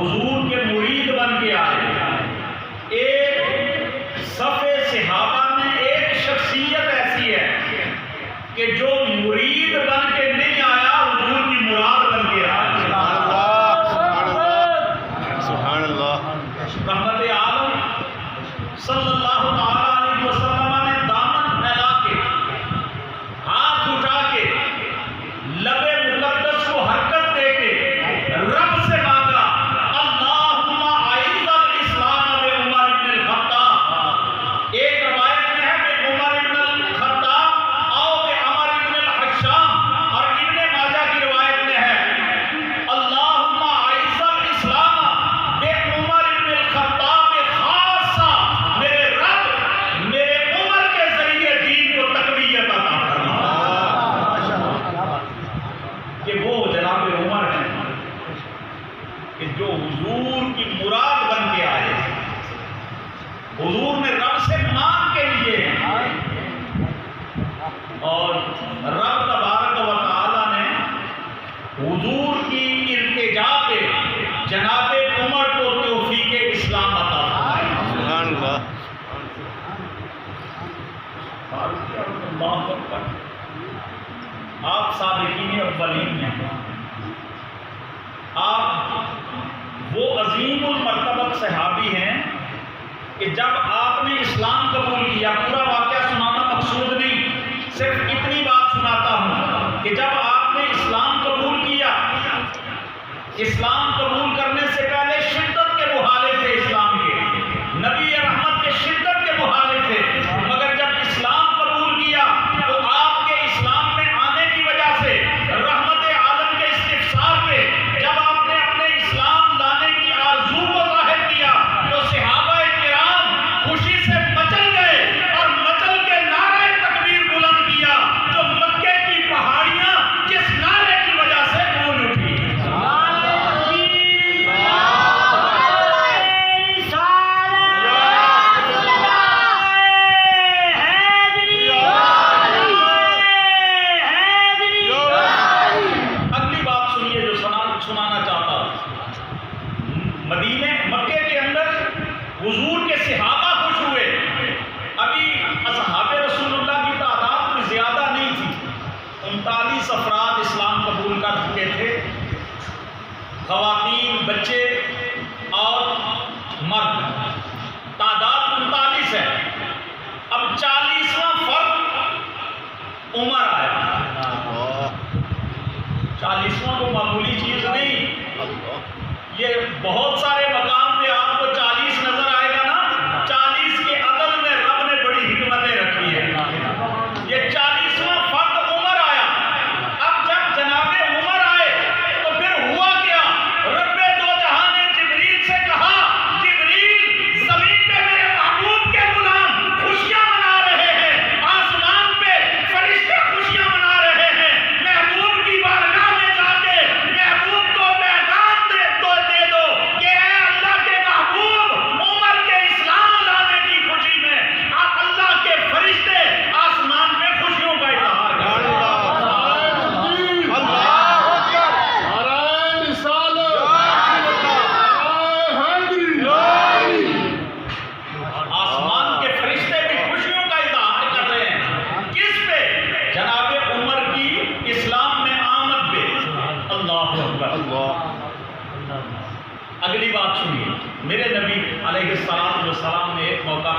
حضور کے مرید بن کے آئے۔ ایک صفِ صحابہ میں ایک شخصیت ایسی ہے کہ جو مرید بن کے نہیں آیا، حضور کی مراد بن کے آیا۔ سبحان اللہ۔ رحمت عالم صلی اللہ تعالیٰ علیہ وسلم نے دامن پھیلا کے، ہاتھ اٹھا کے، لب مقدس کو حرکت دے کے رب سے مانگا، اللہم اعز الاسلام بعمر بن الخطاب۔ ایک روایت میں ہے کہ عمر بن الخطاب او بعمر بن الحشام، اور ابن ماجہ کی روایت میں ہے اللہم اعز الاسلام بعمر بن الخطاب خاصہ۔ میرے رب میرے عمر کے ذریعے دین کو تقویت عطا فرما۔ کہ وہ جناب عمر ہیں کہ جو حضور کی مراد بن کے آئے، حضور نے رب سے مانگ کے لیے، اور رب تبارک و تعالی نے حضور کی التجا پہ جناب عمر کو توفیق اسلام عطا فرمائی۔ سبحان اللہ۔ اللہ اکبر۔ آپ سابقین اولین ہیں، آپ وہ عظیم المرتبہ صحابی ہیں کہ جب آپ نے اسلام قبول کیا، پورا واقعہ سنانا مقصود نہیں، صرف اتنی بات سناتا ہوں کہ جب آپ نے اسلام قبول کیا، اسلام قبول کرنے سے پہلے شدت کے مخالف تھے، اسلام کے نبی رحمت کے شدت کے مخالف تھے، مگر جب اسلام قبول کیا تو آپ کے اسلام میں آنے کی وجہ سے رحمت عالم کے استفسار پہ جب آپ نے اپنے اسلام لانے کی آرزو کو ظاہر کیا تو صحابہ کرام خوشی سے مچل گئے، اور مچل کے نعرہ تکبیر بلند کیا، جو مکے کی پہاڑیاں جس نعرے کی وجہ سے گونج اٹھی۔ اگلی بات سنیے جو سنانا چاہتا ہوں۔ مدینے مکے کے اندر حضور کے صحابہ خوش ہوئے۔ ابھی اصحاب رسول اللہ کی تعداد کوئی زیادہ نہیں تھی، 39 افراد اسلام قبول کر چکے تھے، خواتین، بچے اور مرد، تعداد 39 ہے۔ اب 40واں فرد عمر آیا۔ 40واں کو معمولی چیز نہیں، یہ بہت سارے مقام پہ آپ کو 40 نظر آئے گا نا، 40 کے عدد میں رب نے بڑی حکمتیں رکھی ہے۔ یہ 40واں فرد عمر آیا۔ اب جب جناب عمر آئے تو پھر ہوا کیا؟ رب دو جہاں نے جبریل سے کہا، جبریل زمین پہ میرے محبوب کے غلام خوشیاں منا رہے ہیں، آسمان پہ فرشتے خوشیاں منا رہے ہیں، محبوب کی بارگاہ میں جا کے محبوب کو پیغام دے دو کہ اے اللہ کے محبوب، عمر کے اسلام لانے کی خوشی میں اللہ کے فرشتے آسمان پہ خوشیوں کا اظہار کر رہے ہیں۔ آسمان کے فرشتے بھی خوشیوں کا اظہار کر رہے ہیں، کس پہ؟ جناب عمر کی اسلام میں آمد پہ۔ اللہ اکبر۔ اگلی بات سنیے، میرے نبی علیہ السلام نے ایک موقع